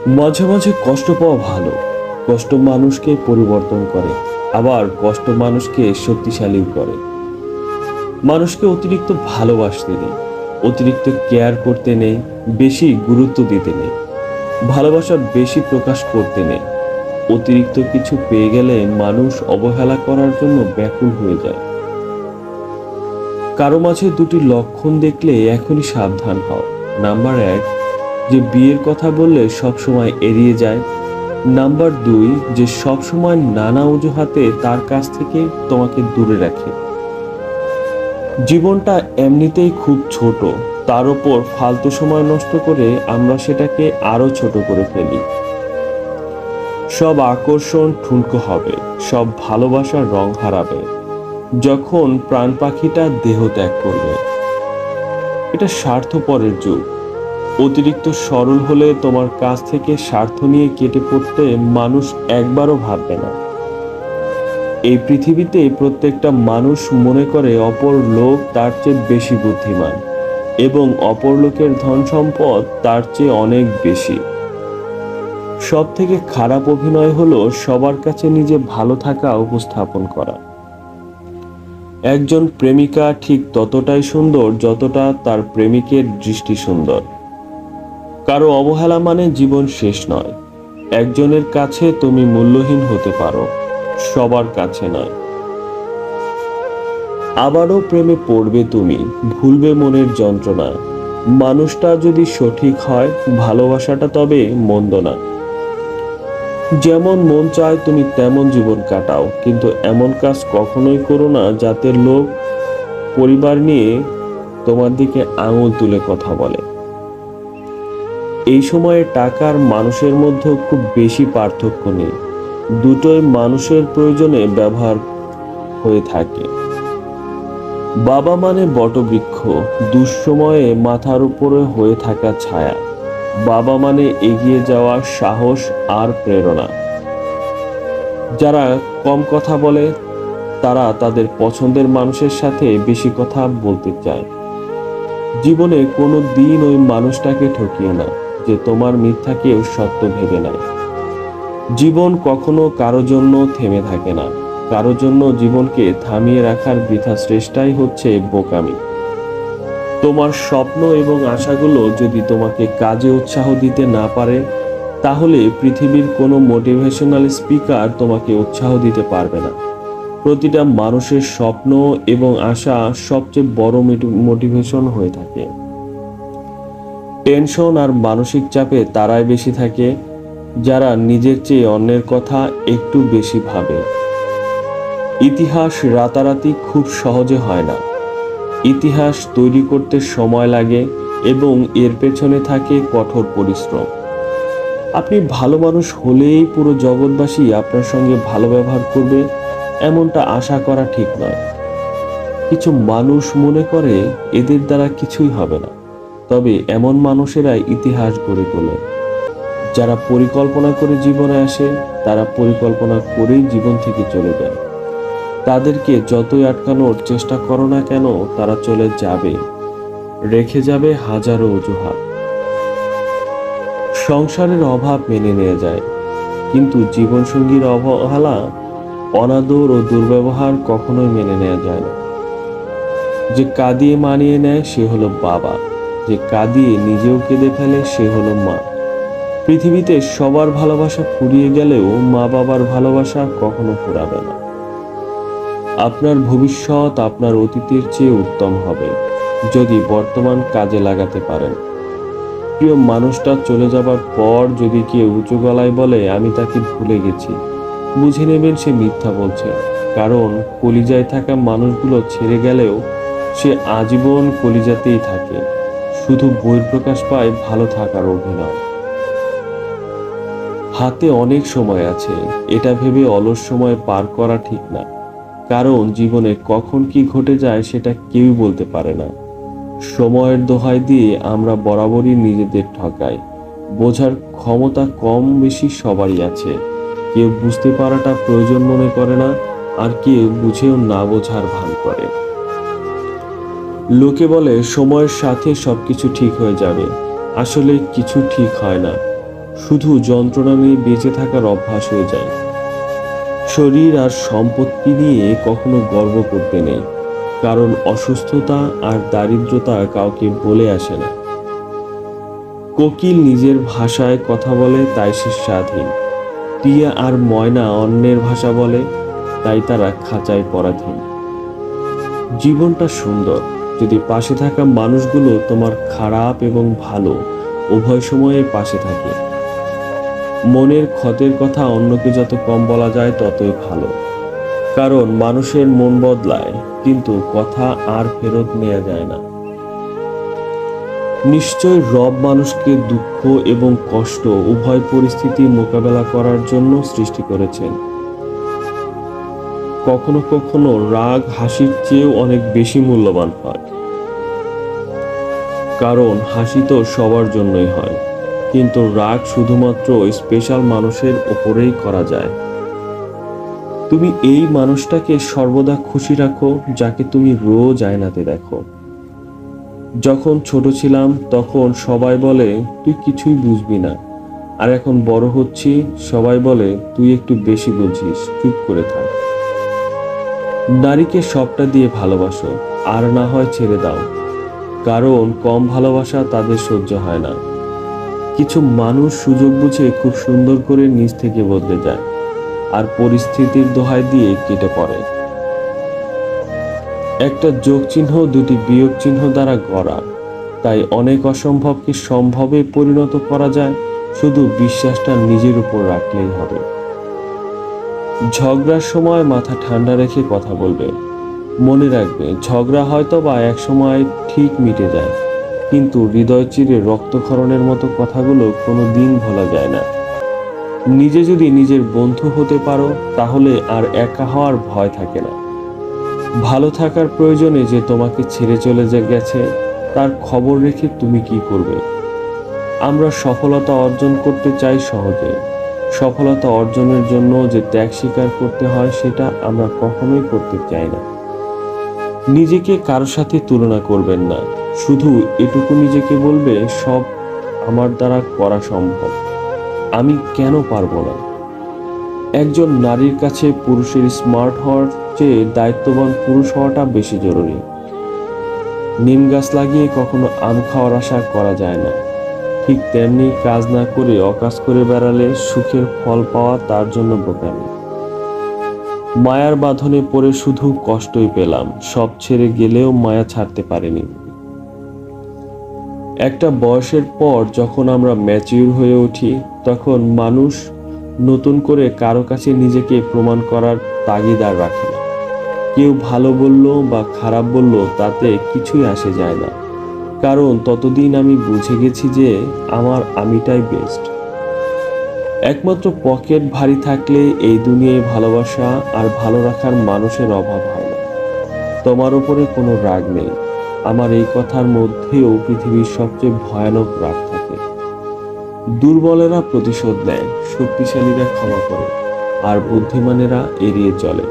মাঝে মাঝে কষ্ট পাওয়া ভালো। কষ্ট মানুষকে পরিবর্তন করে, আবার কষ্ট মানুষকে শক্তিশালী করে। মানুষকে অতিরিক্ত ভালোবাসতে নেই, অতিরিক্ত কেয়ার করতে নেই, বেশি গুরুত্ব দিতে নেই, ভালোবাসার বেশি প্রকাশ করতে নেই। অতিরিক্ত কিছু পেয়ে গেলে মানুষ অবহেলা করার জন্য ব্যাকুল হয়ে যায়। কারো মাঝে দুটি লক্ষণ দেখলে এখনই সাবধান হও। নাম্বার 1, যে বিয়ের কথা বললে সবসময় এড়িয়ে যায়। নাম্বার 2, যে সবসময় নানা অজুহাতে তার কাছ থেকে তোমাকে দূরে রাখে। জীবনটা এমনিতেই খুব ছোট, তার উপর ফালতু সময় নষ্ট করে আমরা সেটাকে আরো ছোট করে ফেলি। সব আকর্ষণ ঠুনকো হবে, সব ভালোবাসার রং হারাবে যখন প্রাণ পাখিটা দেহ ত্যাগ করবে। এটা স্বার্থপরের যুগ। অতিরিক্ত সরল হলে তোমার কাছ থেকে স্বার্থ নিয়ে কেটে পড়তে মানুষ একবারও ভাববে না। এই পৃথিবীতে প্রত্যেকটা মানুষ মনে করে অপর লোক তার চেয়ে বেশি বুদ্ধিমান এবং অপর লোকের ধন সম্পদ তার চেয়ে অনেক বেশি। সব থেকে খারাপ অভিনয় হলো সবার কাছে নিজে ভালো থাকা উপস্থাপন করা। একজন প্রেমিকা ঠিক ততটাই সুন্দর যতটা তার প্রেমিকের দৃষ্টি সুন্দর। কারো অবহেলা মানে জীবন শেষ নয়। একজনের কাছে তুমি মূল্যহীন হতে পারো, সবার কাছে নয়। আবারও প্রেমে পড়বে তুমি, ভুলবে মনের যন্ত্রণা। মানুষটা যদি সঠিক হয়, ভালোবাসাটা তবে মন্দ না। যেমন মন চায় তুমি তেমন জীবন কাটাও, কিন্তু এমন কাজ কখনোই করো না যাতে লোক পরিবার নিয়ে তোমার দিকে আঙুল তুলে কথা বলে। এই সময়ে টাকার মানুষের মধ্যে খুব বেশি পার্থক্য নেই, দুটোই মানুষের প্রয়োজনে ব্যবহার হয়ে থাকে। বাবা মানে বটবৃক্ষ, দুঃসময়ে মাথার উপরে হয়ে থাকা ছায়া। বাবা মানে এগিয়ে যাওয়ার সাহস আর প্রেরণা। যারা কম কথা বলে তারা তাদের পছন্দের মানুষের সাথে বেশি কথা বলতে চায়। জীবনে কোনো দিন ওই মানুষটাকে ঠকিয়ে না যে তোমার মিথ্যাকেও সত্য ভেবে নেয়। জীবন কখনো কারো জন্য থেমে থাকে না, কারো জন্য জীবনকে থামিয়ে রাখার বৃথা চেষ্টাই হচ্ছে বোকামি। তোমার স্বপ্ন এবং আশাগুলো যদি তোমাকে কাজে উৎসাহ দিতে না পারে, তাহলে পৃথিবীর কোনো মোটিভেশনাল স্পিকার তোমাকে উৎসাহ দিতে পারবে না। প্রতিটা মানুষের স্বপ্ন এবং আশা সবচেয়ে বড় মোটিভেশন হয়ে থাকে। টেনশন আর মানসিক চাপে তারাই বেশি থাকে যারা নিজের চেয়ে অন্যের কথা একটু বেশি ভাবে। ইতিহাস রাতারাতি খুব সহজে হয় না। ইতিহাস তৈরি করতে সময় লাগে এবং এর পেছনে থাকে কঠোর পরিশ্রম। আপনি ভালো মানুষ হলেই পুরো জগৎবাসী আপনার সঙ্গে ভালো ব্যবহার করবে এমনটা আশা করা ঠিক নয়। কিছু মানুষ মনে করে এদের দ্বারা কিছুই হবে না, তবে এমন মানুষেরাই ইতিহাস গড়ে তোলে। যারা পরিকল্পনা করে জীবনে আসে তারা পরিকল্পনা করেই জীবন থেকে চলে যায়। তাদেরকে যতই আটকানোর চেষ্টা করো না কেন, তারা চলে যাবে, রেখে যাবে হাজারো অজুহাত। সংসারের অভাব মেনে নেওয়া যায়, কিন্তু জীবনসঙ্গীর অবহেলা, অনাদর ও দুর্ব্যবহার কখনোই মেনে নেওয়া যায় না। যে কাঁদিয়ে মানিয়ে নেয় সে হলো বাবা, যে কাঁদিয়ে নিজেও কেঁদে ফেলে সে হলো মা। পৃথিবীতে সবার ভালোবাসা ফুরিয়ে গেলেও মা বাবার ভালোবাসা কখনো ফুরাবে না। আপনার ভবিষ্যৎ আপনার অতীতের চেয়ে উত্তম হবে যদি বর্তমান কাজে লাগাতে পারেন। প্রিয় মানুষটা চলে যাবার পর যদি কেউ উঁচু গলায় বলে আমি তাকে ভুলে গেছি, বুঝে নেবেন সে মিথ্যা বলছে। কারণ কলিজায় থাকা মানুষগুলো ছেড়ে গেলেও সে আজীবন কলিজাতেই থাকে, শুধু বহিঃপ্রকাশ পায় ভালো থাকার অভিনয়। হাতে অনেক সময় আছে, এটা ভেবে অলস সময় পার করা ঠিক না। কারণ জীবনে কখন কি ঘটে যায় সেটা কেউই বলতে পারে না। সময়ের দোহাই দিয়ে আমরা বরাবরই নিজেদের ঠকাই। বোঝার ক্ষমতা কম বেশি সবারই আছে, কেউ বুঝতে পারাটা প্রয়োজন মনে করে না, আর কেউ বুঝেও না বোঝার ভান করে। লোকে বলে সময়ের সাথে সবকিছু ঠিক হয়ে যাবে, আসলে কিছু ঠিক হয় না। শুধু যন্ত্রণা নিয়ে বেঁচে থাকার অভ্যাস হয়ে যায়। শরীর আর সম্পত্তি নিয়ে কখনো গর্ব করতে নেই, কারণ অসুস্থতা আর দারিদ্রতা কাউকে বলে আসে না। কোকিল নিজের ভাষায় কথা বলে, তাই সে স্বাধীন। টিয়া আর ময়না অন্যের ভাষা বলে, তাই তারা খাঁচায় পরাধীন। জীবনটা সুন্দর যদি পাশে থাকা মানুষগুলো তোমার খারাপ এবং ভালো উভয় সময়ে পাশে থাকে। মনের ক্ষতের কথা অন্যকে যত কম বলা যায় ততই ভালো, কারণ মানুষের মন বদলায় কিন্তু কথা আর ফেরত নেওয়া যায় না। নিশ্চয় রব মানুষকে দুঃখ এবং কষ্ট উভয় পরিস্থিতি মোকাবেলা করার জন্য সৃষ্টি করেছেন। কখনো কখনো রাগ হাসির চেয়েও অনেক বেশি মূল্যবান হয়, কারণ হাসি তো সবার জন্যই হয়, কিন্তু রাগ শুধুমাত্র স্পেশাল মানুষের উপরেই করা যায়। তুমি এই মানুষটাকে সর্বদা খুশি রাখো যাকে তুমি রোজ আয়নাতে দেখো। যখন ছোট ছিলাম তখন সবাই বলে তুই কিছুই বুঝবি না, আর এখন বড় হচ্ছি সবাই বলে তুই একটু বেশি বুঝিস, চুপ করে থাক। নারীকে সবটা দিয়ে ভালোবাসো, আর না হয় ছেড়ে দাও, কারণ কম ভালোবাসা তাদের সহ্য হয় না। কিছু মানুষ সুযোগ বুঝে খুব সুন্দর করে নিজ থেকে বদলে যায়, আর পরিস্থিতির দোহাই দিয়ে কেটে পড়ে। একটা যোগ চিহ্ন দুটি বিয়োগ চিহ্ন দ্বারা গড়া, তাই অনেক অসম্ভবকে সম্ভবে পরিণত করা যায়, শুধু বিশ্বাসটা নিজের উপর রাখলেই হবে। ঝগড়ার সময় মাথা ঠান্ডা রেখে কথা বলবে। মনে রাখবে, ঝগড়া হয়তো বা এক সময় ঠিক মিটে যায়, কিন্তু হৃদয় চিরে রক্তক্ষরণের মতো কথাগুলো কোনো দিন ভোলা যায় না। নিজে যদি নিজের বন্ধু হতে পারো, তাহলে আর একা হওয়ার ভয় থাকে না। ভালো থাকার প্রয়োজনে যে তোমাকে ছেড়ে চলে গেছে, তার খবর রেখে তুমি কি করবে? আমরা সফলতা অর্জন করতে চাই সহজে, সফলতা অর্জনের জন্য যে ত্যাগ স্বীকার করতে হয় সেটা আমরা কখনোই করতে চাই না। নিজেকে কারো সাথে তুলনা করবেন না, শুধু এটুকু নিজেকে বলবে সব আমার দ্বারা করা সম্ভব, আমি কেন পারবো না। একজন নারীর কাছে পুরুষের স্মার্ট হওয়ার চেয়ে দায়িত্ববান পুরুষ হওয়াটা বেশি জরুরি। নিম গাছ লাগিয়ে কখনো আম খাওয়ার আশা করা যায় না, ঠিক তেমনি কাজ না করে অকাজ করে বেড়ালে সুখের ফল পাওয়া তার জন্য বোকামি। মায়ার বাঁধনে পড়ে শুধু কষ্টই পেলাম, সব ছেড়ে গেলেও মায়া ছাড়তে পারিনি। একটা বয়সের পর যখন আমরা ম্যাচিউর হয়ে উঠি, তখন মানুষ নতুন করে কারো কাছে নিজেকে প্রমাণ করার তাগিদ আর রাখে না। কেউ ভালো বলল বা খারাপ বলল তাতে কিছুই আসে যায় না, কারণ ততদিন আমি বুঝে গেছি যে আমার আমিটাই বেস্ট। একমাত্র পকেট ভারী থাকলে এই দুনিয়ায় ভালোবাসা আর ভালো রাখার মানুষের অভাব হয় না। তোমার উপরে কোনো রাগ নেই, আমার এই কথার মধ্যেও পৃথিবীর সবচেয়ে ভয়ানক রাগ থাকে। দুর্বলেরা প্রতিশোধ নেয়, শক্তিশালীরা ক্ষমা করে, আর বুদ্ধিমানেরা এড়িয়ে চলে।